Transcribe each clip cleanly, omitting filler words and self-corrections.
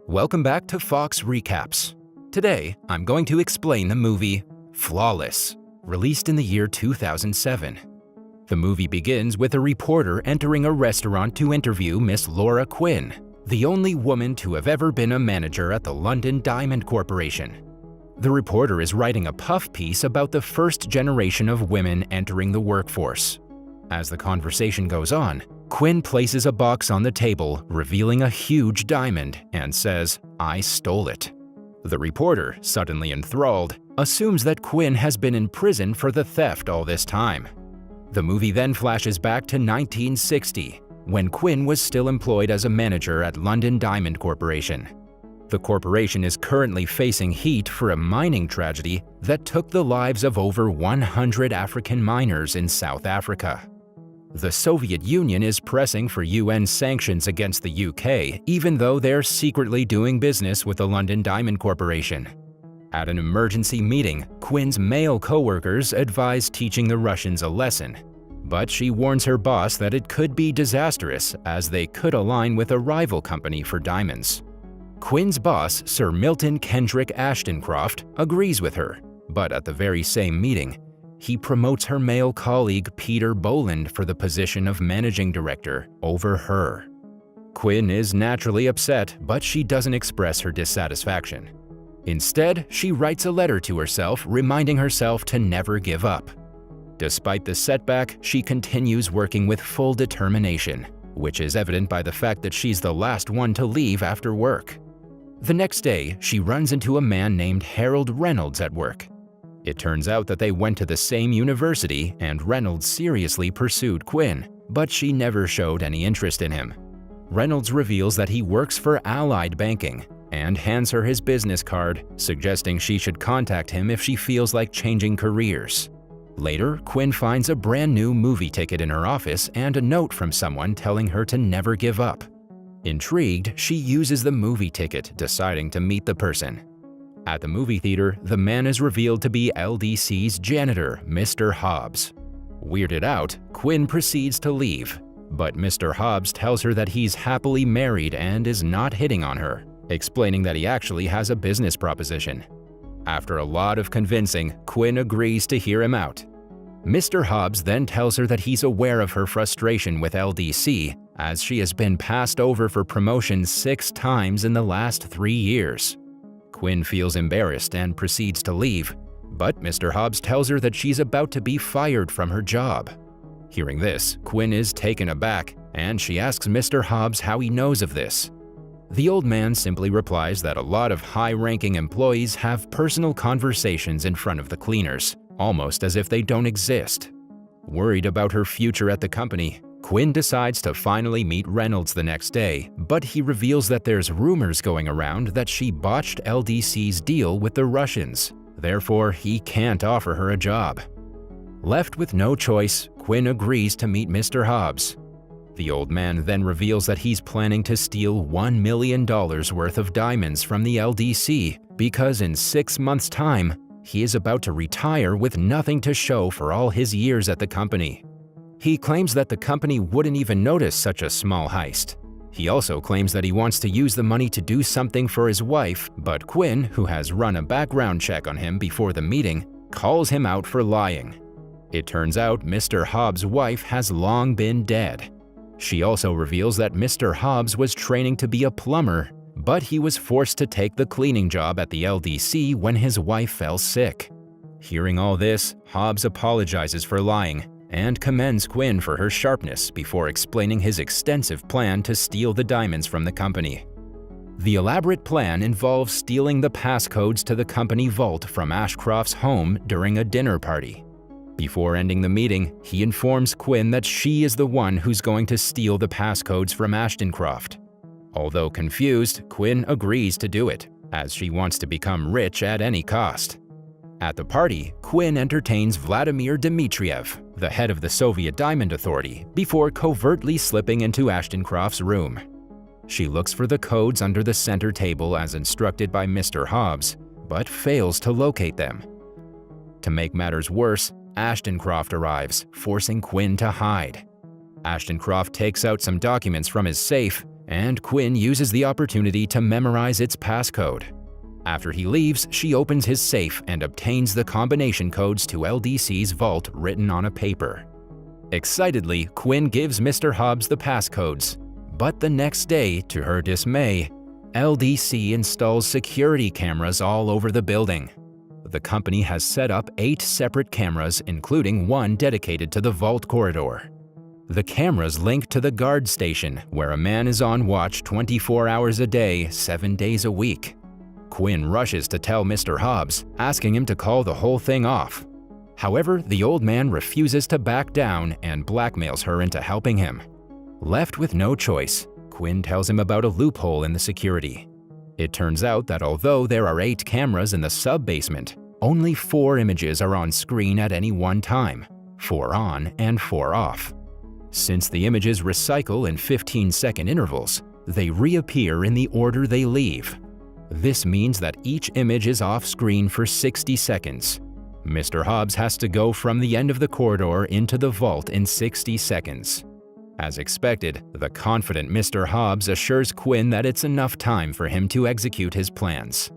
Welcome back to Fox Recaps. Today, I'm going to explain the movie Flawless, released in the year 2007. The movie begins with a reporter entering a restaurant to interview Miss Laura Quinn, the only woman to have ever been a manager at the London Diamond Corporation. The reporter is writing a puff piece about the first generation of women entering the workforce. As the conversation goes on, Quinn places a box on the table, revealing a huge diamond, and says, "I stole it." The reporter, suddenly enthralled, assumes that Quinn has been in prison for the theft all this time. The movie then flashes back to 1960, when Quinn was still employed as a manager at London Diamond Corporation. The corporation is currently facing heat for a mining tragedy that took the lives of over 100 African miners in South Africa. The Soviet Union is pressing for UN sanctions against the UK, even though they're secretly doing business with the London Diamond Corporation. At an emergency meeting, Quinn's male co-workers advise teaching the Russians a lesson, but she warns her boss that it could be disastrous as they could align with a rival company for diamonds. Quinn's boss, Sir Milton Kendrick Ashtoncroft, agrees with her, but at the very same meeting, he promotes her male colleague Peter Boland for the position of managing director over her. Quinn is naturally upset, but she doesn't express her dissatisfaction. Instead, she writes a letter to herself reminding herself to never give up. Despite the setback, she continues working with full determination, which is evident by the fact that she's the last one to leave after work. The next day, she runs into a man named Harold Reynolds at work. It turns out that they went to the same university and Reynolds seriously pursued Quinn, but she never showed any interest in him. Reynolds reveals that he works for Allied Banking and hands her his business card, suggesting she should contact him if she feels like changing careers. Later, Quinn finds a brand new movie ticket in her office and a note from someone telling her to never give up. Intrigued, she uses the movie ticket, deciding to meet the person. At the movie theater, the man is revealed to be LDC's janitor, Mr. Hobbs. Weirded out, Quinn proceeds to leave, but Mr. Hobbs tells her that he's happily married and is not hitting on her, explaining that he actually has a business proposition. After a lot of convincing, Quinn agrees to hear him out. Mr. Hobbs then tells her that he's aware of her frustration with LDC, as she has been passed over for promotion 6 times in the last 3 years. Quinn feels embarrassed and proceeds to leave, but Mr. Hobbs tells her that she's about to be fired from her job. Hearing this, Quinn is taken aback, and she asks Mr. Hobbs how he knows of this. The old man simply replies that a lot of high-ranking employees have personal conversations in front of the cleaners, almost as if they don't exist. Worried about her future at the company, Quinn decides to finally meet Reynolds the next day, but he reveals that there's rumors going around that she botched LDC's deal with the Russians. Therefore, he can't offer her a job. Left with no choice, Quinn agrees to meet Mr. Hobbs. The old man then reveals that he's planning to steal $1 million worth of diamonds from the LDC because in 6 months' time, he is about to retire with nothing to show for all his years at the company. He claims that the company wouldn't even notice such a small heist. He also claims that he wants to use the money to do something for his wife, but Quinn, who has run a background check on him before the meeting, calls him out for lying. It turns out Mr. Hobbs' wife has long been dead. She also reveals that Mr. Hobbs was training to be a plumber, but he was forced to take the cleaning job at the LDC when his wife fell sick. Hearing all this, Hobbs apologizes for lying and commends Quinn for her sharpness before explaining his extensive plan to steal the diamonds from the company. The elaborate plan involves stealing the passcodes to the company vault from Ashcroft's home during a dinner party. Before ending the meeting, he informs Quinn that she is the one who's going to steal the passcodes from Ashtoncroft. Although confused, Quinn agrees to do it, as she wants to become rich at any cost. At the party, Quinn entertains Vladimir Dmitriev, the head of the Soviet Diamond Authority, before covertly slipping into Ashtoncroft's room. She looks for the codes under the center table as instructed by Mr. Hobbs, but fails to locate them. To make matters worse, Ashtoncroft arrives, forcing Quinn to hide. Ashtoncroft takes out some documents from his safe and Quinn uses the opportunity to memorize its passcode. After he leaves, she opens his safe and obtains the combination codes to LDC's vault written on a paper. Excitedly, Quinn gives Mr. Hobbs the passcodes, but the next day, to her dismay, LDC installs security cameras all over the building. The company has set up 8 separate cameras, including one dedicated to the vault corridor. The cameras link to the guard station, where a man is on watch 24 hours a day, 7 days a week. Quinn rushes to tell Mr. Hobbs, asking him to call the whole thing off. However, the old man refuses to back down and blackmails her into helping him. Left with no choice, Quinn tells him about a loophole in the security. It turns out that although there are 8 cameras in the sub-basement, only 4 images are on screen at any one time, 4 on and 4 off. Since the images recycle in 15-second intervals, they reappear in the order they leave. This means that each image is off-screen for 60 seconds. Mr. Hobbs has to go from the end of the corridor into the vault in 60 seconds. As expected, the confident Mr. Hobbs assures Quinn that it's enough time for him to execute his plans.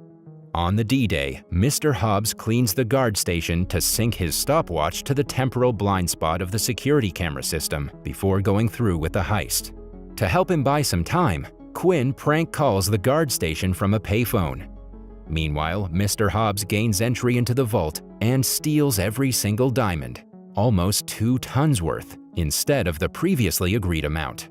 On the D-Day, Mr. Hobbs cleans the guard station to sync his stopwatch to the temporal blind spot of the security camera system before going through with the heist. To help him buy some time, Quinn prank calls the guard station from a payphone. Meanwhile, Mr. Hobbs gains entry into the vault and steals every single diamond, almost 2 tons worth, instead of the previously agreed amount.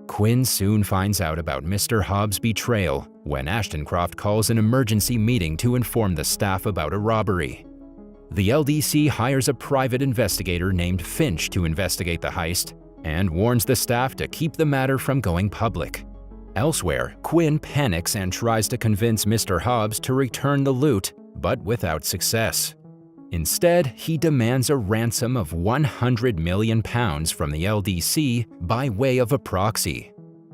Quinn soon finds out about Mr. Hobbs' betrayal when Ashtoncroft calls an emergency meeting to inform the staff about a robbery. The LDC hires a private investigator named Finch to investigate the heist and warns the staff to keep the matter from going public. Elsewhere, Quinn panics and tries to convince Mr. Hobbs to return the loot, but without success. Instead, he demands a ransom of £100 million from the LDC by way of a proxy.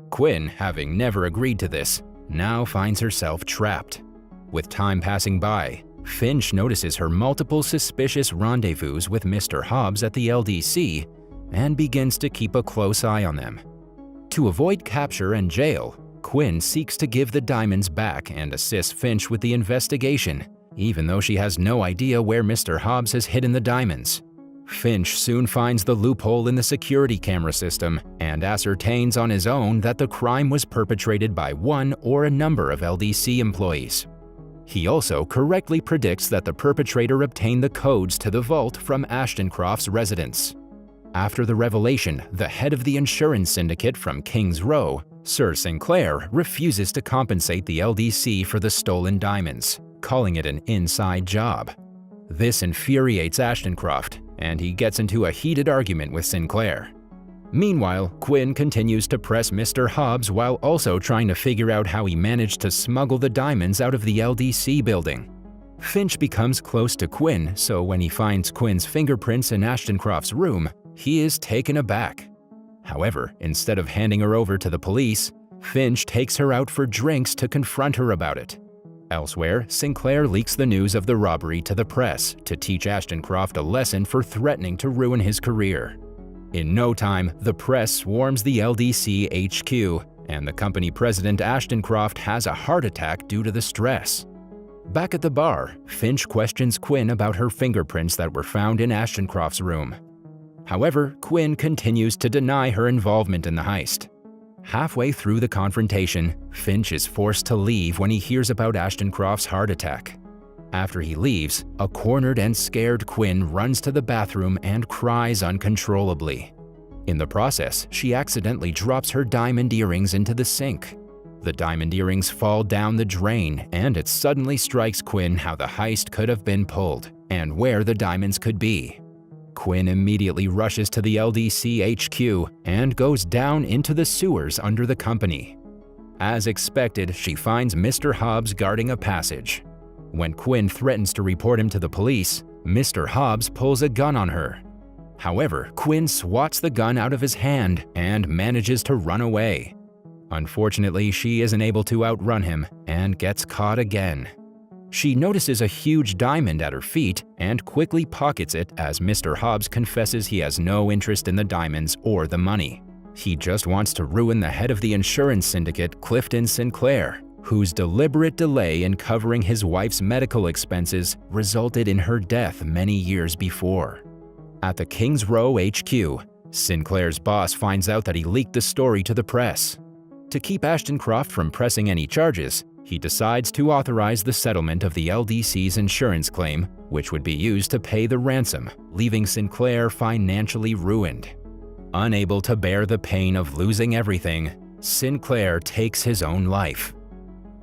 Quinn, having never agreed to this, now finds herself trapped. With time passing by, Finch notices her multiple suspicious rendezvous with Mr. Hobbs at the LDC and begins to keep a close eye on them. To avoid capture and jail, Quinn seeks to give the diamonds back and assists Finch with the investigation, even though she has no idea where Mr. Hobbs has hidden the diamonds. Finch soon finds the loophole in the security camera system and ascertains on his own that the crime was perpetrated by one or a number of LDC employees. He also correctly predicts that the perpetrator obtained the codes to the vault from Ashtoncroft's residence. After the revelation, the head of the insurance syndicate from Kings Row, Sir Sinclair, refuses to compensate the LDC for the stolen diamonds, calling it an inside job. This infuriates Ashtoncroft, and he gets into a heated argument with Sinclair. Meanwhile, Quinn continues to press Mr. Hobbs while also trying to figure out how he managed to smuggle the diamonds out of the LDC building. Finch becomes close to Quinn, so when he finds Quinn's fingerprints in Ashtoncroft's room, he is taken aback. However, instead of handing her over to the police, Finch takes her out for drinks to confront her about it. Elsewhere, Sinclair leaks the news of the robbery to the press to teach Ashtoncroft a lesson for threatening to ruin his career. In no time, the press swarms the LDC HQ, and the company president Ashtoncroft has a heart attack due to the stress. Back at the bar, Finch questions Quinn about her fingerprints that were found in Ashtoncroft's room. However, Quinn continues to deny her involvement in the heist. Halfway through the confrontation, Finch is forced to leave when he hears about Ashtoncroft's heart attack. After he leaves, a cornered and scared Quinn runs to the bathroom and cries uncontrollably. In the process, she accidentally drops her diamond earrings into the sink. The diamond earrings fall down the drain, and it suddenly strikes Quinn how the heist could have been pulled and where the diamonds could be. Quinn immediately rushes to the LDC HQ and goes down into the sewers under the company. As expected, she finds Mr. Hobbs guarding a passage. When Quinn threatens to report him to the police, Mr. Hobbs pulls a gun on her. However, Quinn swats the gun out of his hand and manages to run away. Unfortunately, she isn't able to outrun him and gets caught again. She notices a huge diamond at her feet and quickly pockets it as Mr. Hobbs confesses he has no interest in the diamonds or the money. He just wants to ruin the head of the insurance syndicate, Clifton Sinclair, whose deliberate delay in covering his wife's medical expenses resulted in her death many years before. At the Kings Row HQ, Sinclair's boss finds out that he leaked the story to the press. To keep Ashton Croft from pressing any charges, he decides to authorize the settlement of the LDC's insurance claim, which would be used to pay the ransom, leaving Sinclair financially ruined. Unable to bear the pain of losing everything, Sinclair takes his own life.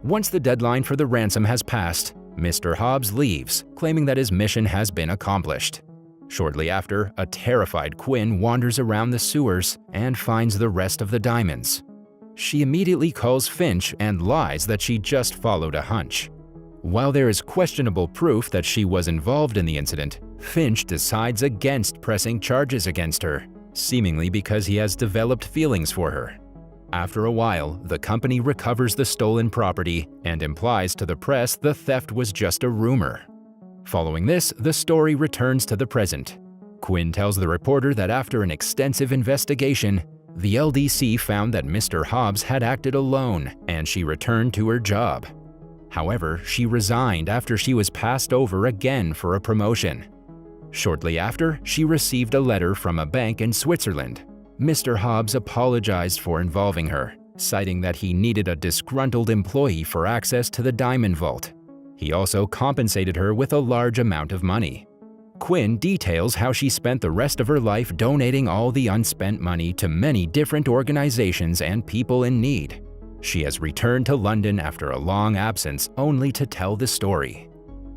Once the deadline for the ransom has passed, Mr. Hobbs leaves, claiming that his mission has been accomplished. Shortly after, a terrified Quinn wanders around the sewers and finds the rest of the diamonds. She immediately calls Finch and lies that she just followed a hunch. While there is questionable proof that she was involved in the incident, Finch decides against pressing charges against her, seemingly because he has developed feelings for her. After a while, the company recovers the stolen property and implies to the press the theft was just a rumor. Following this, the story returns to the present. Quinn tells the reporter that after an extensive investigation, the LDC found that Mr. Hobbs had acted alone and she returned to her job. However, she resigned after she was passed over again for a promotion. Shortly after, she received a letter from a bank in Switzerland. Mr. Hobbs apologized for involving her, citing that he needed a disgruntled employee for access to the diamond vault. He also compensated her with a large amount of money. Quinn details how she spent the rest of her life donating all the unspent money to many different organizations and people in need. She has returned to London after a long absence only to tell the story.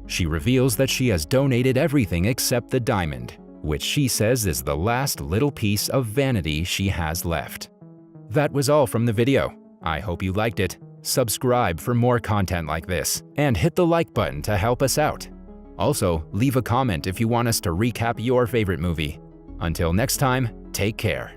She reveals that she has donated everything except the diamond, which she says is the last little piece of vanity she has left. That was all from the video. I hope you liked it. Subscribe for more content like this, and hit the like button to help us out. Also, leave a comment if you want us to recap your favorite movie. Until next time, take care.